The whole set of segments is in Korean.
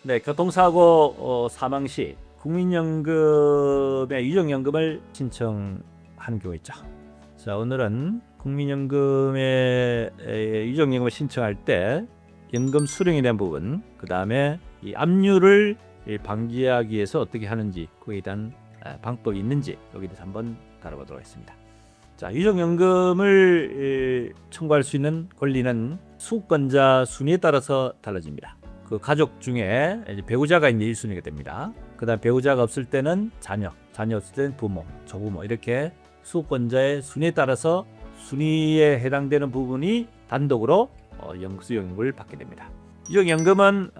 네, 교통사고 사망 시 국민연금의 유족연금을 신청하는 경우 있죠. 자, 오늘은 국민연금의 유족연금을 신청할 때 연금 수령에 대한 부분, 그 다음에 이 압류를 방지하기 위해서 어떻게 하는지, 그에 대한 방법이 있는지 여기에 대해서 한번 다뤄보도록 하겠습니다. 자, 유족연금을 청구할 수 있는 권리는 수급권자 순위에 따라서 달라집니다. 그 가족 중에 배우자가 이제 1순위가 됩니다. 그 다음 배우자가 없을 때는 자녀 없을 때는 부모, 조부모, 이렇게 수급권자의 순위에 따라서 순위에 해당되는 부분이 단독으로 수령을 받게 됩니다. 유족연금은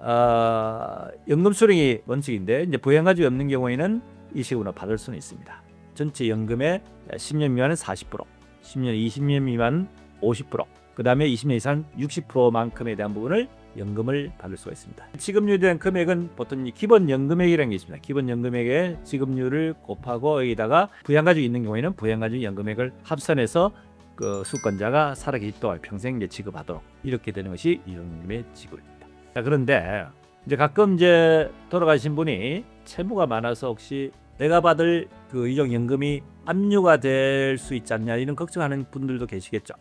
연금 수령이 원칙인데, 이제 부양가족이 없는 경우에는 일시금으로 받을 수는 있습니다. 전체 연금의 10년 미만은 40%, 10년 20년 미만 50%, 그 다음에 20년 이상 60%만큼에 대한 부분을 연금을 받을 수가 있습니다. 지급률에 대한 금액은 보통 기본 연금액이라는 게 있습니다. 기본 연금액의 지급률을 곱하고 여기다가 부양가족이 있는 경우에는 부양가족 연금액을 합산해서 그 수권자가 살아계실 동안 평생 이제 지급하도록, 이렇게 되는 것이 유족연금의 지급입니다. 자, 그런데 이제 가끔 이제 돌아가신 분이 채무가 많아서 혹시 내가 받을 그 유족연금이 압류가 될 수 있지 않냐, 이런 걱정하는 분들도 계시겠죠.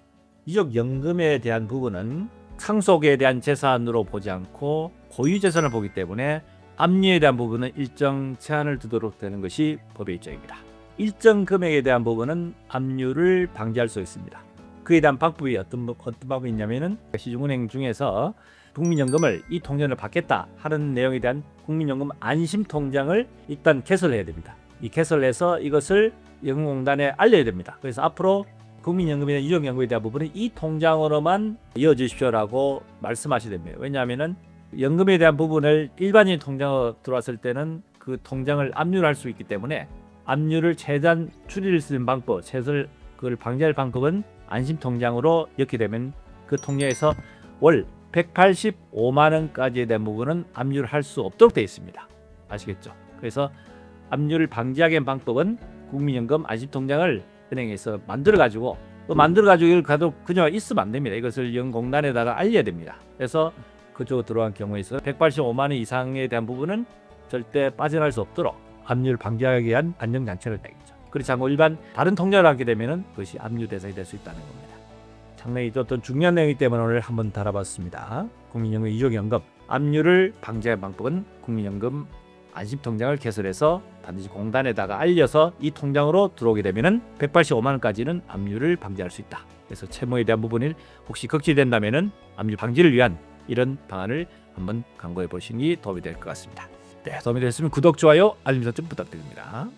유족연금에 대한 부분은 상속에 대한 재산으로 보지 않고 고유 재산을 보기 때문에 압류에 대한 부분은 일정 제한을 두도록 되는 것이 법의 입장입니다. 일정 금액에 대한 부분은 압류를 방지할 수 있습니다. 그에 대한 방법이 어떤 방법이 있냐면은 시중은행 중에서 국민연금을 이 통장을 받겠다 하는 내용에 대한 국민연금 안심통장을 일단 개설해야 됩니다. 이 개설해서 이것을 연금공단에 알려야 됩니다. 그래서 앞으로 국민연금이나 유족연금에 대한 부분은 이 통장으로만 이어주십시오라고 말씀하셔야 됩니다. 왜냐하면은 연금에 대한 부분을 일반인 통장으로 들어왔을 때는 그 통장을 압류할 수 있기 때문에 압류를 최대한 줄일 수 있는 방법, 그걸 방지할 방법은 안심통장으로 넣게 되면 그 통장에서 월 185만 원까지에 대한 부분은 압류를 할 수 없도록 되어 있습니다. 아시겠죠? 그래서 압류를 방지하기 위한 방법은 국민연금 안심통장을 은행에서 만들어가지고 이걸 그냥 있으면 안 됩니다. 이것을 연공단에다가 알려야 됩니다. 그래서 그쪽으로 들어간 경우에 있어서 185만 원 이상에 대한 부분은 절대 빠져나갈 수 없도록 압류를 방지하기 위한 안정장치를 내겠죠. 그렇지 않고 일반 다른 통장을 하게 되면 그것이 압류 대상이 될 수 있다는 겁니다. 상당히 어떤 중요한 내용이기 때문에 오늘 한번 다뤄봤습니다. 국민연금 유족연금 압류를 방지하는 방법은 국민연금 안심통장을 개설해서 반드시 공단에다가 알려서 이 통장으로 들어오게 되면은 185만 원까지는 압류를 방지할 수 있다. 그래서 채무에 대한 부분이 혹시 걱정된다면은 압류 방지를 위한 이런 방안을 한번 강구해 보시는 게 도움이 될 것 같습니다. 네, 도움이 됐으면 구독, 좋아요, 알림 설정 부탁드립니다.